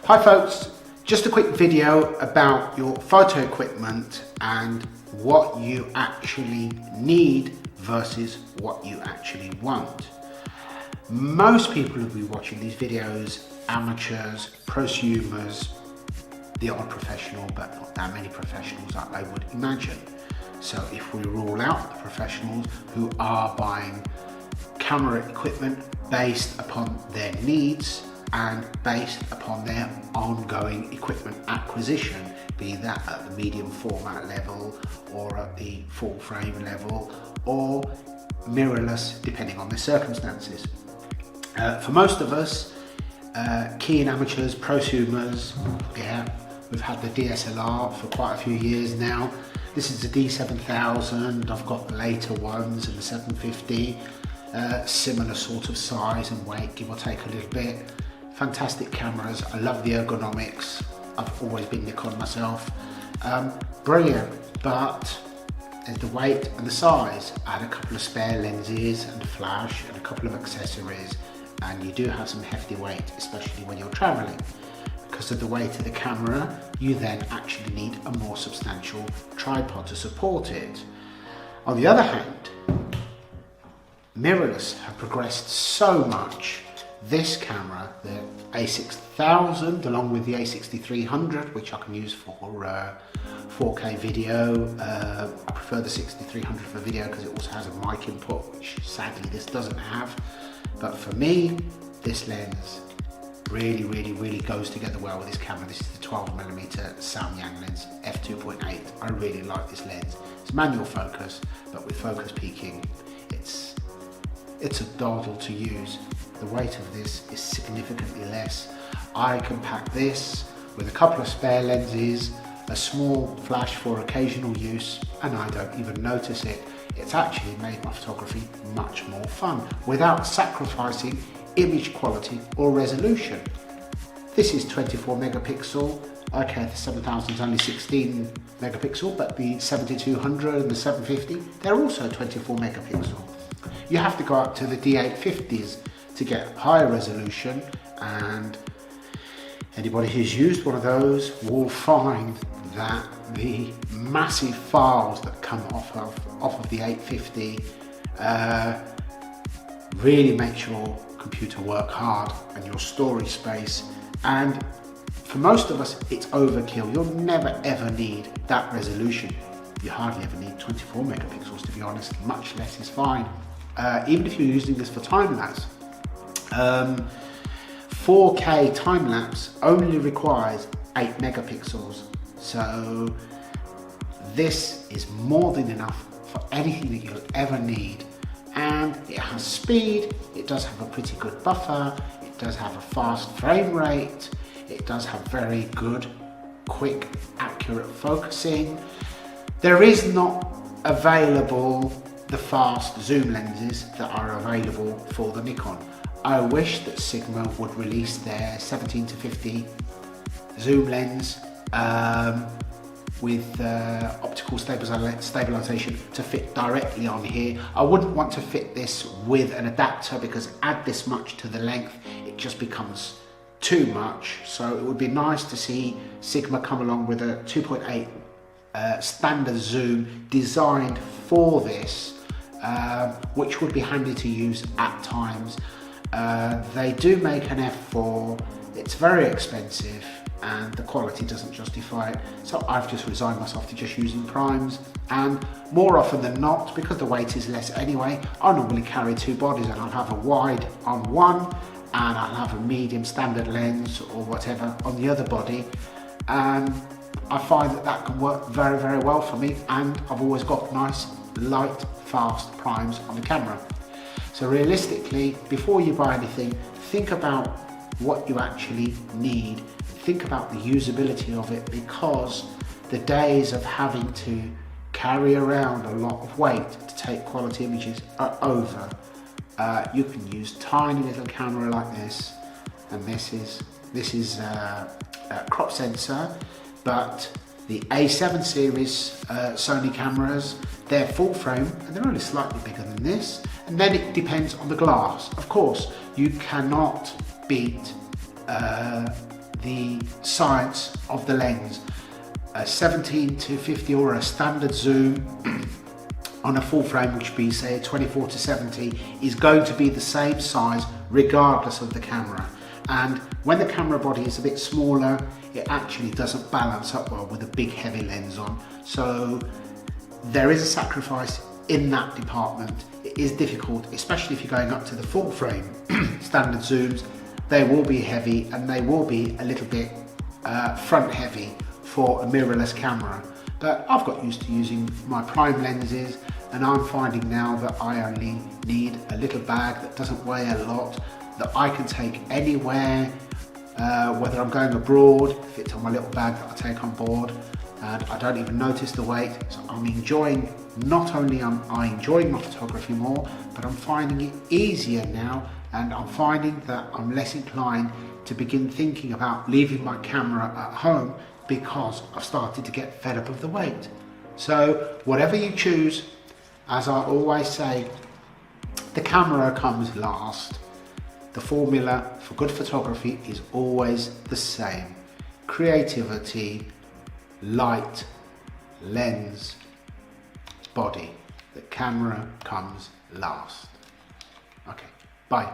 Hi folks, just a quick video about your photo equipment and what you actually need versus what you actually want. Most people who will be watching these videos, amateurs, prosumers, the odd professional, but not that many professionals that I would imagine. So if we rule out the professionals who are buying camera equipment based upon their needs and based upon their ongoing equipment acquisition, be that at the medium format level or at the full frame level or mirrorless, depending on the circumstances. For most of us, keen amateurs, prosumers, we've had the DSLR for quite a few years now. This is the D7000, I've got the later ones and the 750, similar sort of size and weight, give or take a little bit. Fantastic cameras, I love the ergonomics, I've always been Nikon myself. Brilliant, but there's the weight and the size. I had a couple of spare lenses and a flash and a couple of accessories, and you do have some hefty weight, especially when you're traveling. Because of the weight of the camera, you then actually need a more substantial tripod to support it. On the other hand, mirrorless have progressed so much. This camera, the A6000, along with the A6300, which I can use for 4K video. I prefer the 6300 for video because it also has a mic input, which sadly this doesn't have. But for me, this lens really goes together well with this camera. This is the 12mm Samyang lens, f2.8. I really like this lens. It's manual focus, but with focus peaking, it's a doddle to use. The weight of this is significantly less. I can pack this with a couple of spare lenses, a small flash for occasional use, and I don't even notice it. It's actually made my photography much more fun without sacrificing image quality or resolution. This is 24 megapixel. Okay, the 7000 is only 16 megapixel, but the 7200 and the 750, they're also 24 megapixel. You have to go up to the D850s to get higher resolution, and anybody who's used one of those will find that the massive files that come off of the 850 really makes your computer work hard and your storage space, and for most of us it's overkill. You'll never ever need that resolution. You hardly ever need 24 megapixels, to be honest. Much less is fine, even if you're using this for time-lapse. 4K time-lapse only requires 8 megapixels, so this is more than enough for anything that you'll ever need. And it has speed, it does have a pretty good buffer, it does have a fast frame rate, it does have very good, quick, accurate focusing. There is not available the fast zoom lenses that are available for the Nikon. I wish that Sigma would release their 17-50 zoom lens with optical stabilization to fit directly on here. I wouldn't want to fit this with an adapter because add this much to the length, it just becomes too much. So it would be nice to see Sigma come along with a 2.8 standard zoom designed for this, which would be handy to use at times. They do make an f4, it's very expensive and the quality doesn't justify it, so I've just resigned myself to just using primes, and more often than not, because the weight is less anyway, I normally carry two bodies, and I'll have a wide on one and I'll have a medium standard lens or whatever on the other body, and I find that that can work very well for me, and I've always got nice light fast primes on the camera. So realistically, before you buy anything, think about what you actually need. Think about the usability of it, because the days of having to carry around a lot of weight to take quality images are over. You can use tiny little camera like this, and this is a crop sensor, but the A7 series Sony cameras, they're full frame and they're only slightly bigger than this, and then it depends on the glass. Of course, you cannot beat the size of the lens. A 17 to 50 or a standard zoom on a full frame, which would be say 24 to 70, is going to be the same size regardless of the camera. And when the camera body is a bit smaller, it actually doesn't balance up well with a big heavy lens on. So there is a sacrifice in that department. It is difficult, especially if you're going up to the full frame standard zooms. They will be heavy and they will be a little bit front heavy for a mirrorless camera. But I've got used to using my prime lenses, and I'm finding now that I only need a little bag that doesn't weigh a lot, that I can take anywhere, whether I'm going abroad, fits on my little bag that I take on board, and I don't even notice the weight. So I'm enjoying, not only am I enjoying my photography more, but I'm finding it easier now, and I'm finding that I'm less inclined to begin thinking about leaving my camera at home because I've started to get fed up of the weight. So whatever you choose, as I always say, the camera comes last. The formula for good photography is always the same. Creativity, light, lens, body. The camera comes last. Okay, bye.